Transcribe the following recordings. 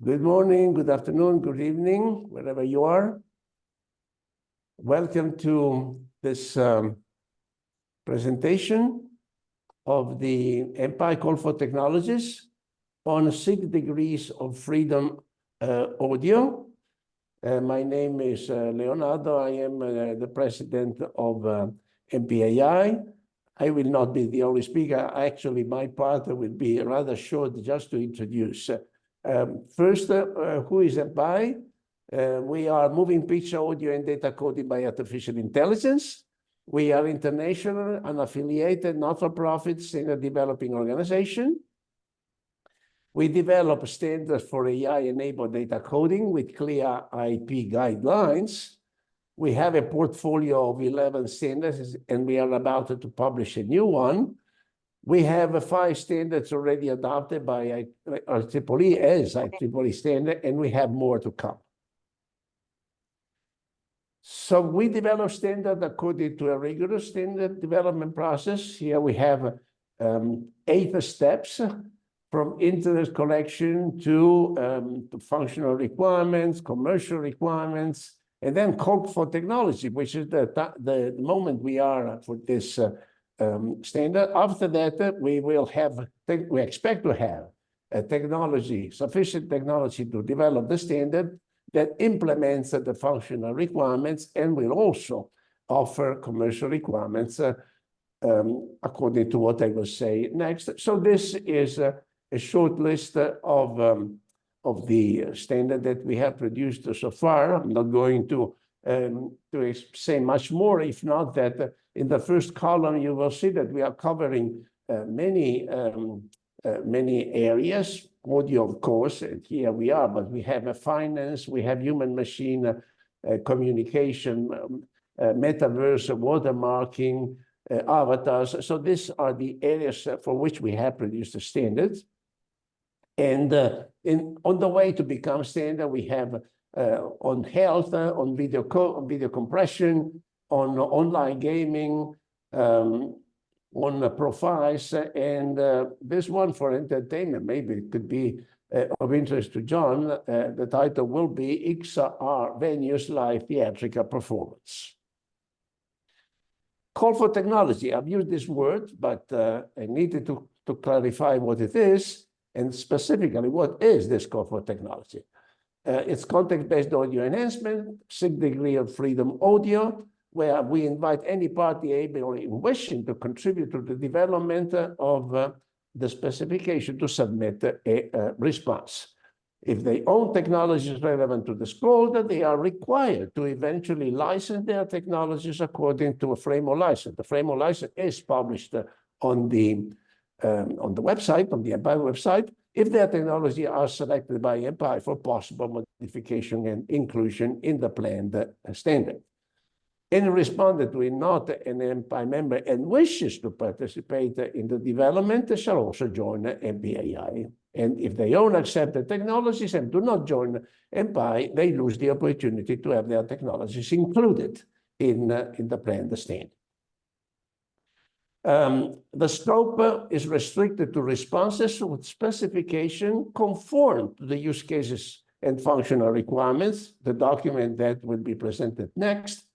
Good morning, good afternoon, good evening, wherever you are. Welcome to this presentation of the Mpai Call for Technologies on 6 degrees of freedom audio. My name is Leonardo. I am the president of Mpai. I will not be the only speaker. Actually, my part will be rather short, just to introduce. First, who is Mpai? We are moving picture audio and data coding by artificial intelligence. We are international, unaffiliated, not-for-profit, standard developing organization. We develop standards for AI-enabled data coding with clear IP guidelines. We have a portfolio of 11 standards, and we are about to publish a new one. We have 5 standards already adopted by IEEE as IEEE standard, and we have more to come. So we develop standard according to a rigorous standard development process. Here we have 8 steps, from interest collection to functional requirements, commercial requirements, and then call for technology, which is the moment we are for this standard. After that, we expect to have a technology, sufficient technology to develop the standard that implements the functional requirements and will also offer commercial requirements according to what I will say next. So this is a short list of the standard that we have produced so far. I'm not going to say much more, if not that in the first column, you will see that we are covering many areas. Audio, of course, and here we are, but we have finance, we have human-machine communication, metaverse, watermarking, avatars. So these are the areas for which we have produced the standards. And on the way to become standard, we have on health, on video compression, on online gaming, on profiles, and this one for entertainment, maybe it could be of interest to John. The title will be XR Venues Live Theatrical Performance. Call for technology. I've used this word, but I needed to clarify what it is, and specifically, what is this call for technology? It's context-based audio enhancement, 6 degrees of freedom audio, where we invite any party able and wishing to contribute to the development of the specification to submit a response. If their own technology is relevant to the scope, they are required to eventually license their technologies according to a framework license. The framework license is published on the website, on the Mpai website, if their technology are selected by Mpai for possible modification and inclusion in the planned standard. Any respondent who is not an Mpai member and wishes to participate in the development shall also join Mpai. And if they own accepted technologies and do not join Mpai, they lose the opportunity to have their technologies included in the planned standard. The scope is restricted to responses with specification conform to the use cases and functional requirements, the document that will be presented next.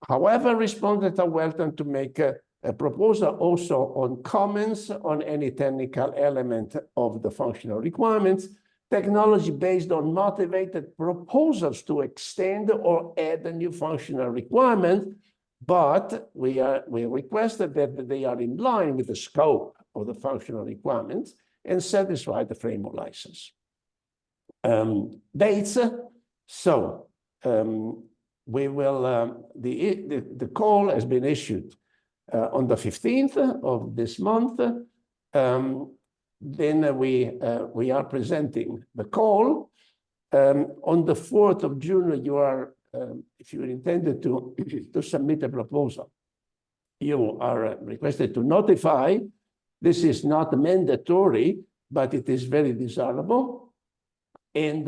However, respondents are welcome to make a proposal also on comments on any technical element of the functional requirements, technology based on motivated proposals to extend or add a new functional requirement, but we requested that they are in line with the scope of the functional requirements and satisfy the framework license. Dates. So we will, the call has been issued on the 15th of this month. Then we are presenting the call. On the 4th of June, you are, if you intended to submit a proposal, you are requested to notify. This is not mandatory, but it is very desirable. And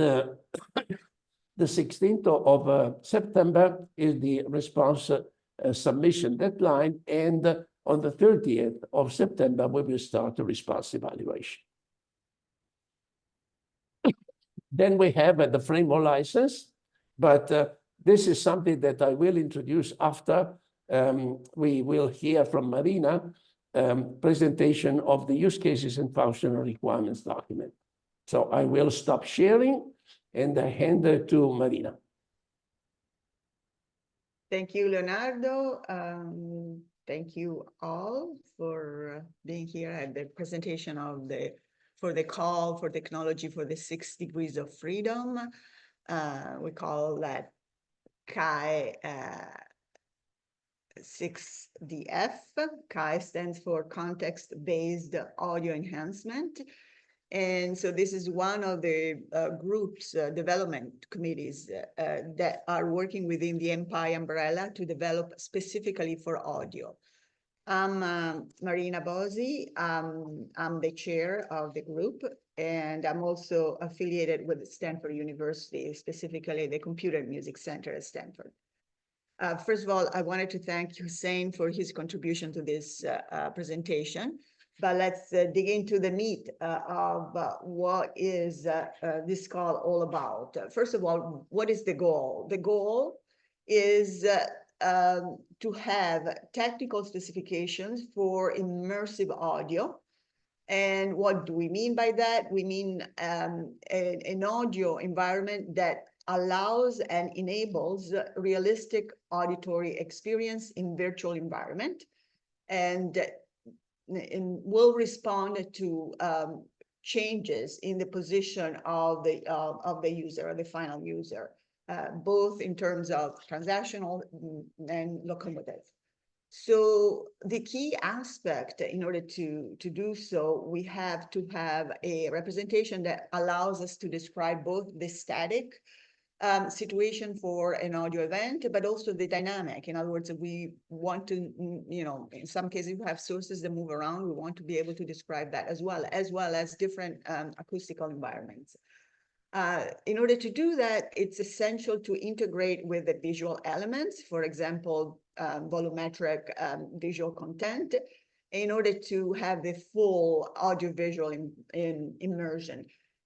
the 16th of September is the response submission deadline, and on the 30th of September, we will start the response evaluation. Then we have the framework license, but this is something that I will introduce after we will hear from Marina presentation of the use cases and functional requirements document. So I will stop sharing and I hand it to Marina. Thank you, Leonardo. Thank you all for being here at the presentation of for the call for technology for the 6 degrees of freedom. We call that Cae 6Df. Cae stands for context-based audio enhancement. And so this is one of the groups, development committees that are working within the Mpai umbrella to develop specifically for audio. I'm Marina Bosi. I'm the chair of the group, and I'm also affiliated with Stanford University, specifically the Computer Music Center at Stanford. First of all, I wanted to thank Hussein for his contribution to this presentation. But let's dig into the meat of what is this call all about. First of all, what is the goal? The goal is to have technical specifications for immersive audio. And what do we mean by that? We mean an audio environment that allows and enables realistic auditory experience in virtual environment, and will respond to changes in the position of the user, or the final user, both in terms of transactional and locomotive. So the key aspect, in order to do so, we have to have a representation that allows us to describe both the static situation for an audio event, but also the dynamic. In other words, we want to, in some cases we have sources that move around. We want to be able to describe that as well as different acoustical environments. In order to do that, it's essential to integrate with the visual elements, for example, volumetric visual content, in order to have the full audiovisual immersion.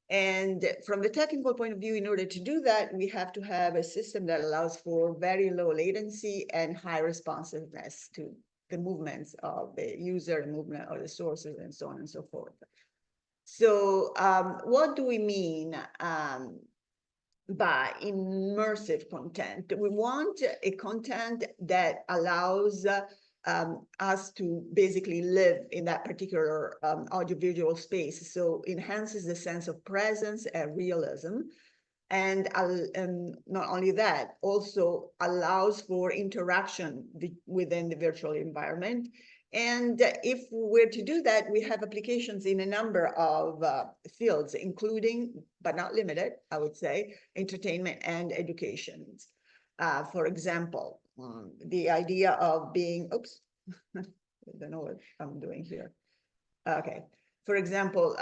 And from the technical point of view, in order to do that, we have to have a system that allows for very low latency and high responsiveness to the movements of the user, the movement of the sources, and so on and so forth. So what do we mean by immersive content? We want a content that allows us to basically live in that particular audiovisual space. So enhances the sense of presence and realism. And not only that, also allows for interaction within the virtual environment. And if we're to do that, we have applications in a number of fields, including, but not limited, I would say, entertainment and education. For example, the idea of being, oops, I don't know what I'm doing here. Okay. For example,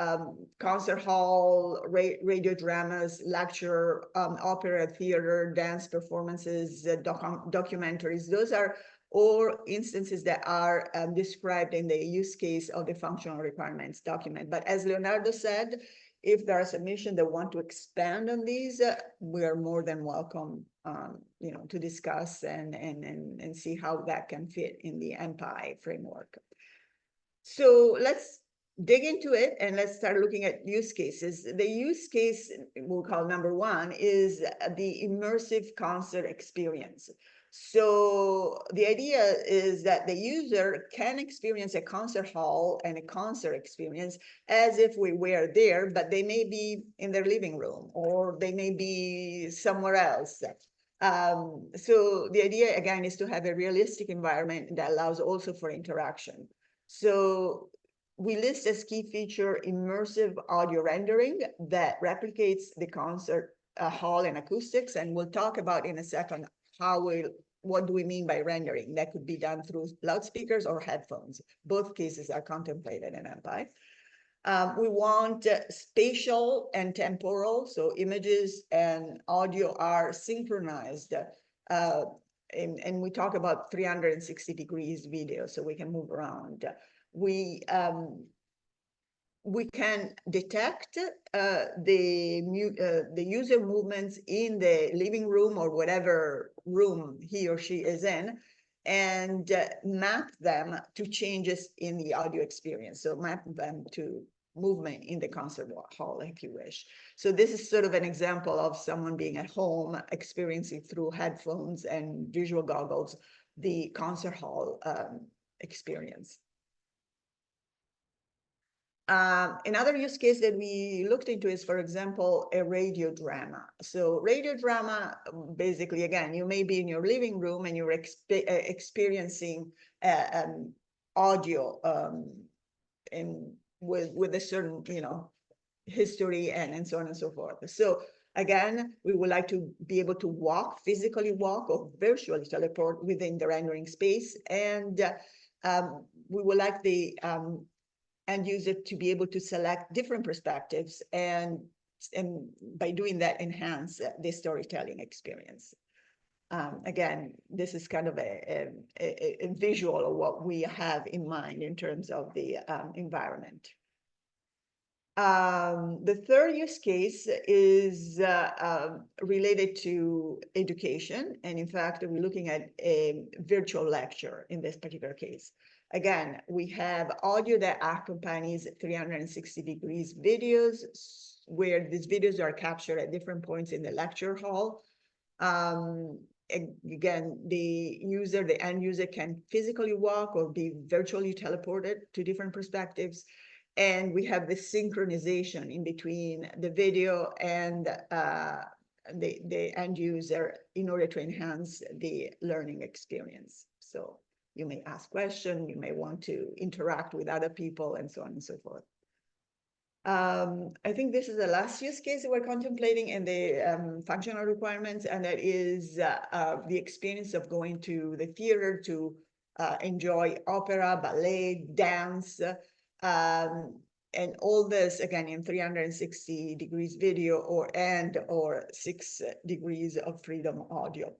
concert hall, radio dramas, lecture, opera, theater, dance performances, documentaries. Those are all instances that are described in the use case of the functional requirements document. But as Leonardo said, if there are submissions that want to expand on these, we are more than welcome, to discuss and see how that can fit in the Mpai framework. So let's dig into it and let's start looking at use cases. The use case we'll call number one is the immersive concert experience. So the idea is that the user can experience a concert hall and a concert experience as if we were there, but they may be in their living room or they may be somewhere else. So the idea, again, is to have a realistic environment that allows also for interaction. So we list as key feature immersive audio rendering that replicates the concert hall and acoustics, and we'll talk about in a second what do we mean by rendering. That could be done through loudspeakers or headphones. Both cases are contemplated in Mpai. We want spatial and temporal, so images and audio are synchronized. And we talk about 360 degrees video, so we can move around. We we can detect the user movements in the living room or whatever room he or she is in, and map them to changes in the audio experience. So map them to movement in the concert hall, if you wish. So this is sort of an example of someone being at home, experiencing through headphones and visual goggles the concert hall experience. Another use case that we looked into is, for example, a radio drama. So radio drama, basically, again, you may be in your living room and you're experiencing audio with a certain, history and so on and so forth. So again, we would like to be able to physically walk or virtually teleport within the rendering space. And we would like the end user to be able to select different perspectives and by doing that, enhance the storytelling experience. Again, this is kind of a visual of what we have in mind in terms of the environment. The third use case is related to education. And in fact, we're looking at a virtual lecture in this particular case. Again, we have audio that accompanies 360 degrees videos, where these videos are captured at different points in the lecture hall. Again, the end user can physically walk or be virtually teleported to different perspectives. And we have the synchronization in between the video and the end user in order to enhance the learning experience. So you may ask questions, you may want to interact with other people, and so on and so forth. I think this is the last use case that we're contemplating in the functional requirements, and that is the experience of going to the theater to enjoy opera, ballet, dance, and all this, again, in 360 degrees video or 6 degrees of freedom audio.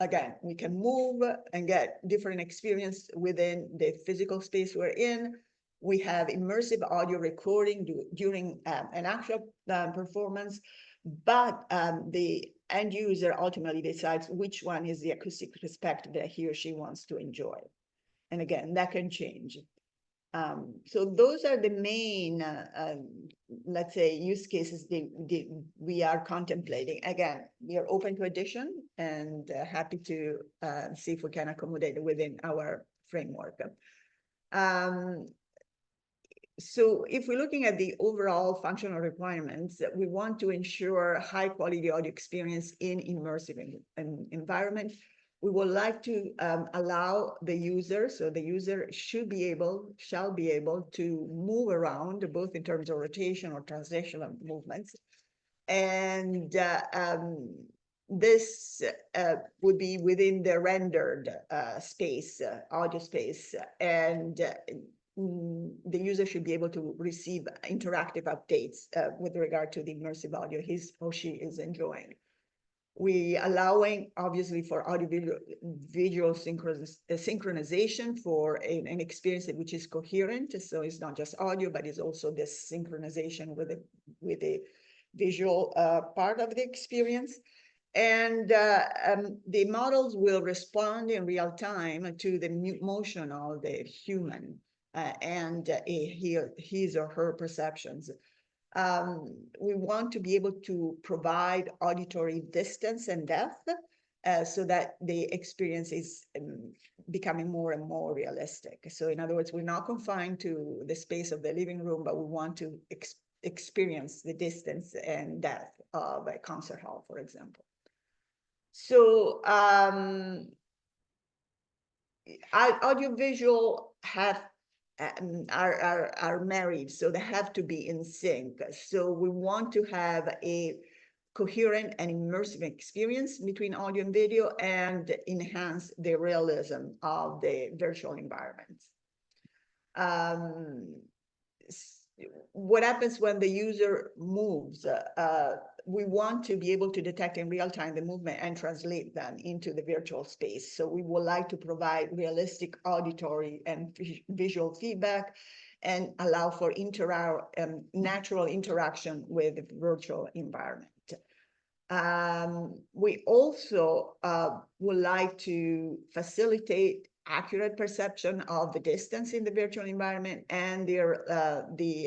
Again, we can move and get different experience within the physical space we're in. We have immersive audio recording during an actual performance, but the end user ultimately decides which one is the acoustic perspective that he or she wants to enjoy. And again, that can change. So those are the main, let's say, use cases that we are contemplating. Again, we are open to addition and happy to see if we can accommodate within our framework. So if we're looking at the overall functional requirements, we want to ensure high quality audio experience in immersive environment. We would like to allow the user, so the user shall be able to move around, both in terms of rotation or translational movements. And this would be within the rendered space, audio space, and the user should be able to receive interactive updates with regard to the immersive audio he or she is enjoying. We allowing, obviously, for audio visual synchronization for an experience which is coherent. So it's not just audio, but it's also this synchronization with the visual part of the experience. And the models will respond in real time to the motion of the human and his or her perceptions. We want to be able to provide auditory distance and depth so that the experience is becoming more and more realistic. So in other words, we're not confined to the space of the living room, but we want to experience the distance and depth of a concert hall, for example. So audiovisual are married, so they have to be in sync. So we want to have a coherent and immersive experience between audio and video and enhance the realism of the virtual environments. What happens when the user moves? We want to be able to detect in real time the movement and translate them into the virtual space. So we would like to provide realistic auditory and visual feedback and allow for natural interaction with the virtual environment. We also would like to facilitate accurate perception of the distance in the virtual environment and the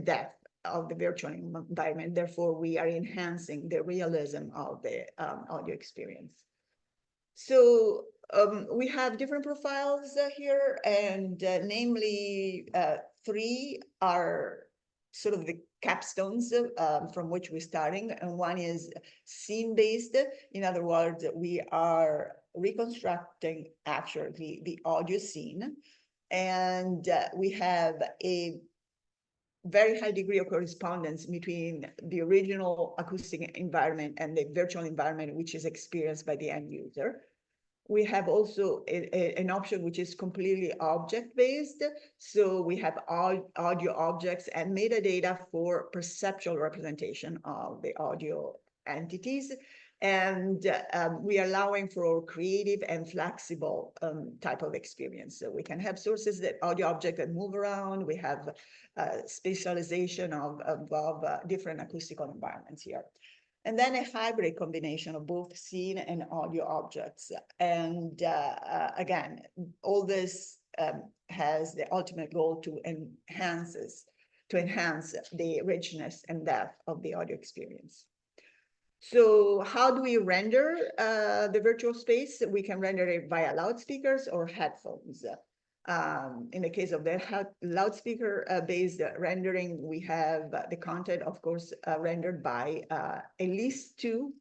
depth of the virtual environment. Therefore, we are enhancing the realism of the audio experience. So we have different profiles here, and namely 3 are sort of the capstones from which we're starting. And one is scene-based. In other words, we are reconstructing actually the audio scene. And we have a very high degree of correspondence between the original acoustic environment and the virtual environment, which is experienced by the end user. We have also an option which is completely object-based. So we have audio objects and metadata for perceptual representation of the audio entities. And we are allowing for creative and flexible type of experience. So we can have sources that audio objects that move around. We have spatialization of different acoustical environments here. And then a hybrid combination of both scene and audio objects. And again, all this has the ultimate goal to enhance the richness and depth of the audio experience. So how do we render the virtual space? We can render it via loudspeakers or headphones. In the case of the loudspeaker-based rendering, we have the content, of course, rendered by at least 2,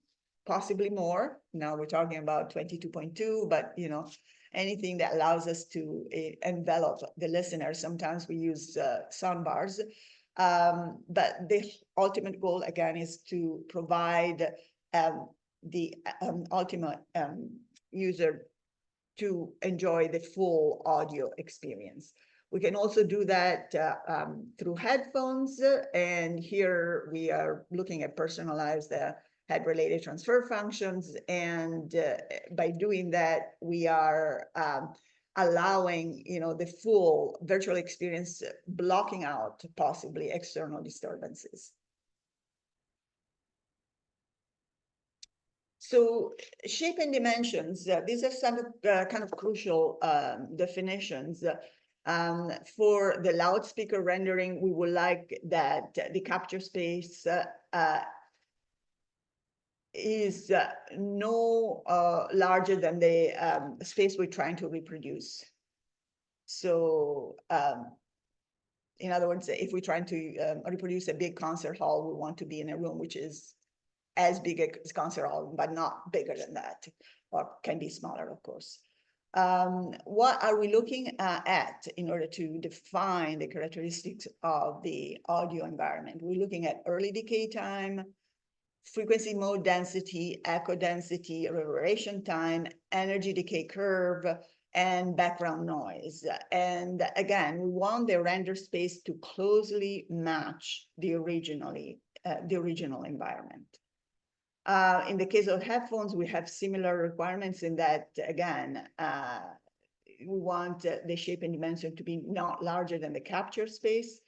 possibly more. Now we're talking about 22.2, but anything that allows us to envelop the listener. Sometimes we use sound bars. But the ultimate goal, again, is to provide the ultimate user to enjoy the full audio experience. We can also do that through headphones. And here we are looking at personalized head-related transfer functions. And by doing that, we are allowing the full virtual experience, blocking out possibly external disturbances. So shape and dimensions, these are some kind of crucial definitions. For the loudspeaker rendering, we would like that the capture space is no larger than the space we're trying to reproduce. So in other words, if we're trying to reproduce a big concert hall, we want to be in a room which is as big as concert hall, but not bigger than that, or can be smaller, of course. What are we looking at in order to define the characteristics of the audio environment? We're looking at early decay time, frequency mode density, echo density, reverberation time, energy decay curve, and background noise. And again, we want the render space to closely match the original environment. In the case of headphones, we have similar requirements in that, again, we want the shape and dimension to be not larger than the capture space.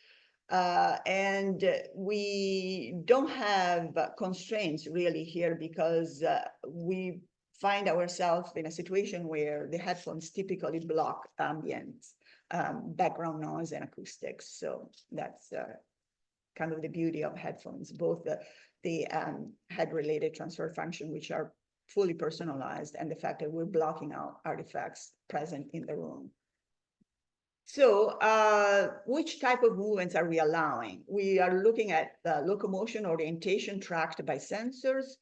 And we don't have constraints really here because we find ourselves in a situation where the headphones typically block ambient background noise and acoustics. So that's kind of the beauty of headphones, both the head-related transfer function, which are fully personalized, and the fact that we're blocking out artifacts present in the room. So which type of movements are we allowing? We are looking at locomotion orientation tracked by sensors,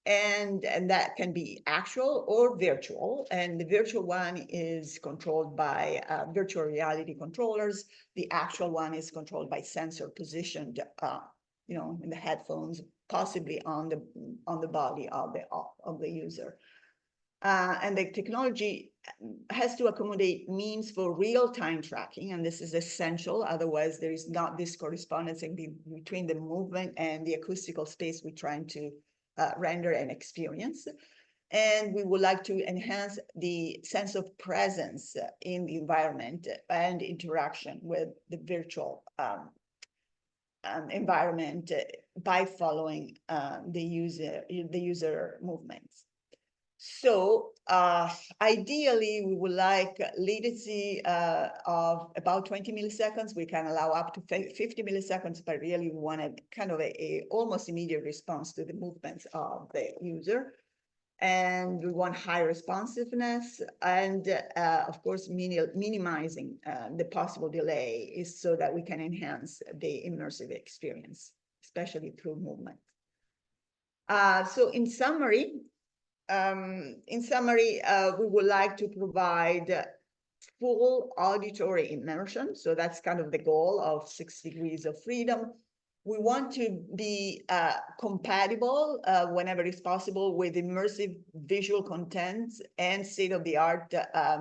and that can be actual or virtual. And the virtual one is controlled by virtual reality controllers. The actual one is controlled by sensor positioned in the headphones, possibly on the body of the user. And the technology has to accommodate means for real-time tracking, and this is essential. Otherwise, there is not this correspondence between the movement and the acoustical space we're trying to render and experience. And we would like to enhance the sense of presence in the environment and interaction with the virtual environment by following the user movements. So ideally, we would like latency of about 20 milliseconds. We can allow up to 50 milliseconds, but really we want a kind of a almost immediate response to the movements of the user. And we want high responsiveness, and of course, minimizing the possible delay is so that we can enhance the immersive experience, especially through movement. So in summary, we would like to provide full auditory immersion. So that's kind of the goal of 6 degrees of freedom. We want to be compatible whenever it's possible with immersive visual content and state-of-the-art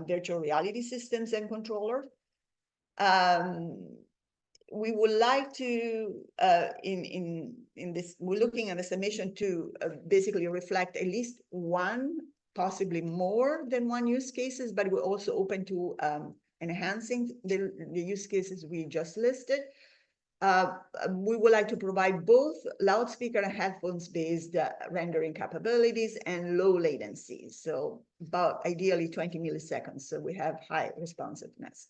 virtual reality systems and controllers. We would like to, in this, we're looking at the submission to basically reflect at least one, possibly more than one use cases, but we're also open to enhancing the use cases we just listed. We would like to provide both loudspeaker and headphones-based rendering capabilities and low latency. So about ideally 20 milliseconds. So we have high responsiveness.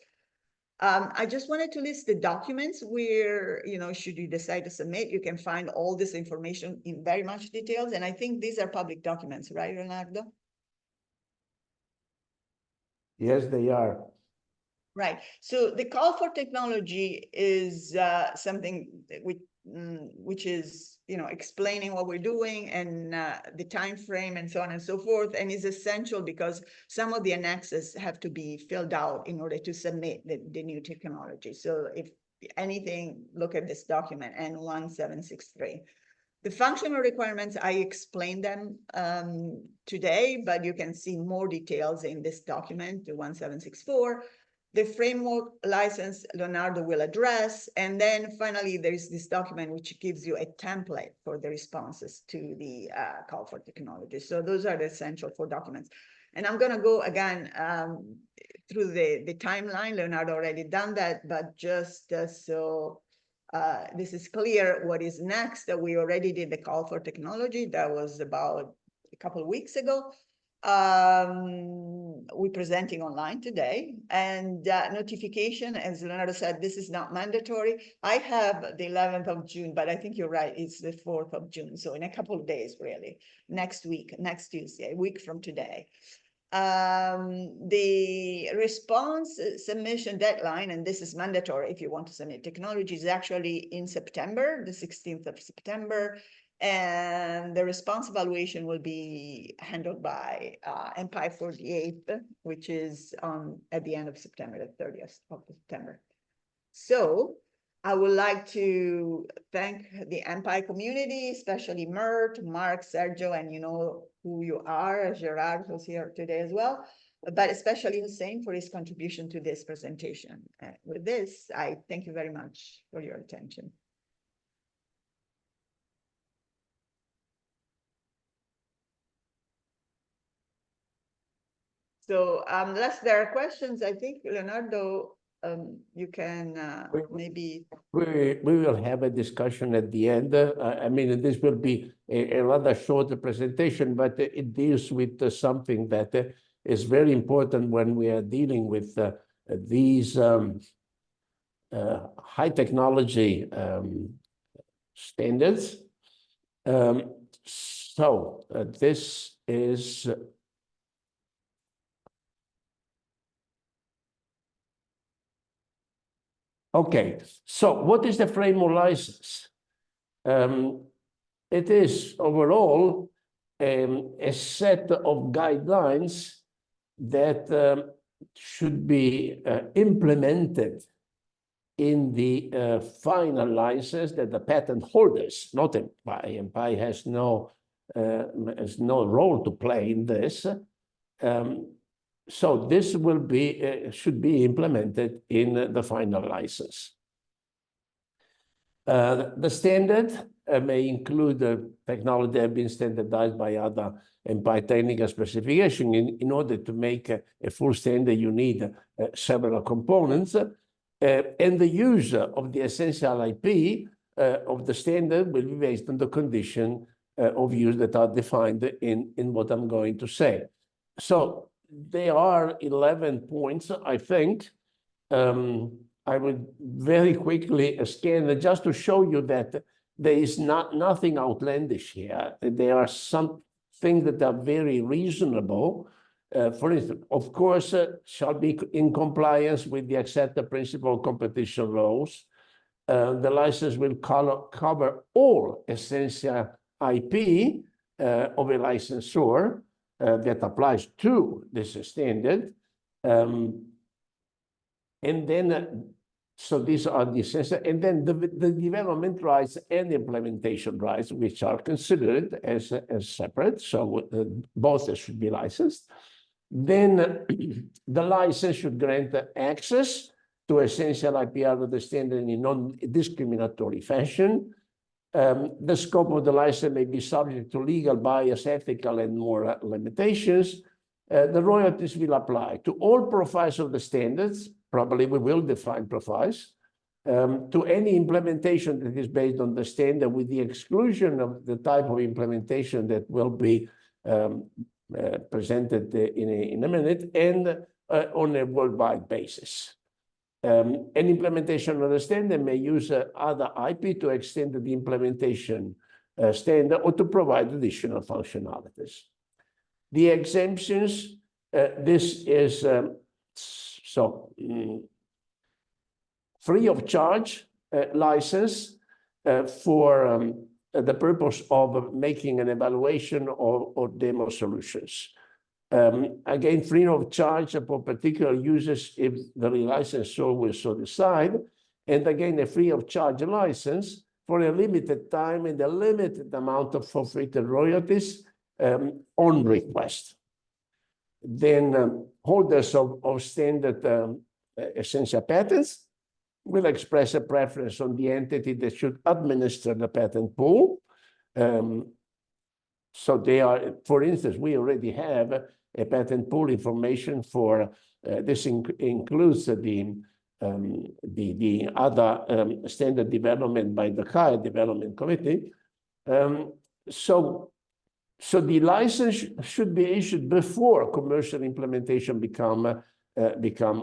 I just wanted to list the documents where, should you decide to submit, you can find all this information in very much details. And I think these are public documents, right, Leonardo? Yes, they are. Right. So the call for technology is something which is, explaining what we're doing and the time frame and so on and so forth, and is essential because some of the annexes have to be filled out in order to submit the new technology. So if anything, look at this document, N1763. The functional requirements, I explained them today, but you can see more details in this document, the 1764. The framework license Leonardo will address. And then finally, there's this document which gives you a template for the responses to the call for technology. So those are the essential 4 documents. And I'm gonna go again through the timeline. Leonardo already done that, but just so this is clear what is next, that we already did the call for technology. That was about a couple of weeks ago. We're presenting online today, and notification, as Leonardo said, this is not mandatory. I have the 11th of June, but I think you're right, it's the 4th of June. So in a couple of days, really, next week, next Tuesday, a week from today. The response submission deadline, and this is mandatory if you want to submit technology, is actually in September, the 16th of September. And the response evaluation will be handled by Mpai 48, which is at the end of September, the 30th of September. So I would like to thank the Mpai community, especially Mert, Mark, Sergio, and you know who you are, Gerard, who's here today as well, but especially Hussein for his contribution to this presentation. With this, I thank you very much for your attention. So unless there are questions, I think, Leonardo, you can maybe... We will have a discussion at the end. I mean, this will be a rather short presentation, but it deals with something that is very important when we are dealing with these high technology standards. This is... Okay, so what is the framework license? It is overall a set of guidelines that should be implemented in the final license that the patent holders, not Mpai. Mpai has no role to play in this. So this will be should be implemented in the final license. The standard may include technology that have been standardized by other Mpai technical specification. In order to make a full standard, you need several components. And the use of the essential IP of the standard will be based on the condition of use that are defined in what I'm going to say. So there are 11 points, I think. I would very quickly scan just to show you that there is nothing outlandish here. There are some things that are very reasonable. For instance, of course, shall be in compliance with the accepted principle of competition laws. The license will cover all essential IP of a licensor that applies to this standard. And then, so these are the essential, and then the development rights and the implementation rights, which are considered as separate. So both should be licensed. Then the license should grant access to essential IP out of the standard in a non-discriminatory fashion. The scope of the license may be subject to legal, bias, ethical, and more limitations. The royalties will apply to all profiles of the standards. Probably we will define profiles, to any implementation that is based on the standard, with the exclusion of the type of implementation that will be presented in a minute, and on a worldwide basis. An implementation of the standard may use other IP to extend the implementation standard or to provide additional functionalities. The exemptions, this is free of charge license for the purpose of making an evaluation or demo solutions. Again, free of charge for particular users if the licensor will so decide. And again, a free of charge license for a limited time and a limited amount of forfeited royalties on request. Then holders of standard essential patents will express a preference on the entity that should administer the patent pool. So they are, for instance, we already have a patent pool information for, this includes the other standard development by the Cae Development Committee. So the license should be issued before commercial implementation become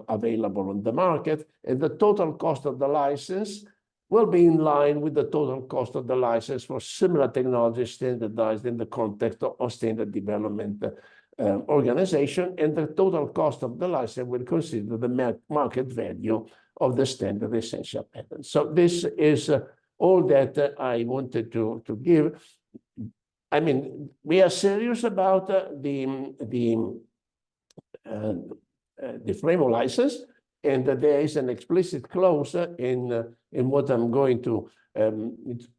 available on the market, and the total cost of the license will be in line with the total cost of the license for similar technology standardized in the context of standard development organization, and the total cost of the license will consider the market value of the standard essential patent. So this is all that I wanted to give. I mean, we are serious about the frame of license, and there is an explicit clause in what I'm going to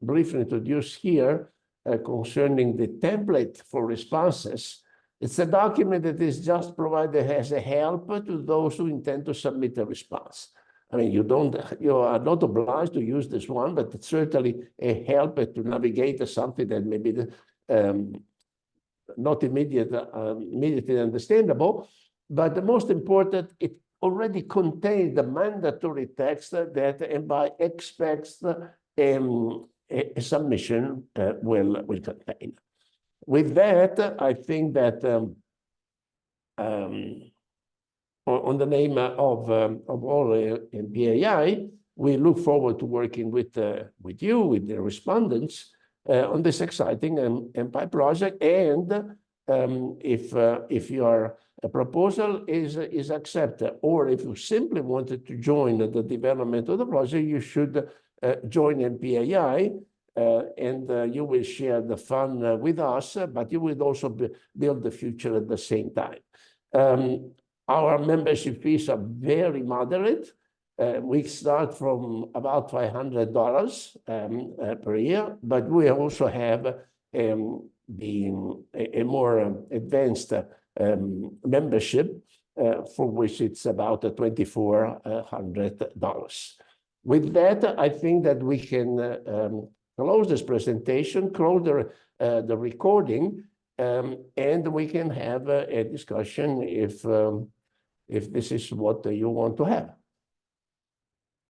briefly introduce here concerning the template for responses. It's a document that is just provided as a help to those who intend to submit a response. I mean, you are not obliged to use this one, but it's certainly a help to navigate something that may be not immediately understandable. But the most important, it already contains the mandatory text that Mpai expects a submission will contain. With that, I think that on the name of all MPAI, we look forward to working with you, with the respondents, on this exciting Mpai project. And if your proposal is accepted, or if you simply wanted to join the development of the project, you should join MPAI, and you will share the fun with us, but you will also build the future at the same time. Our membership fees are very moderate. We start from about $500 per year, but we also have a more advanced membership for which it's about $2,400. With that, I think that we can close this presentation, close the recording, and we can have a discussion if this is what you want to have.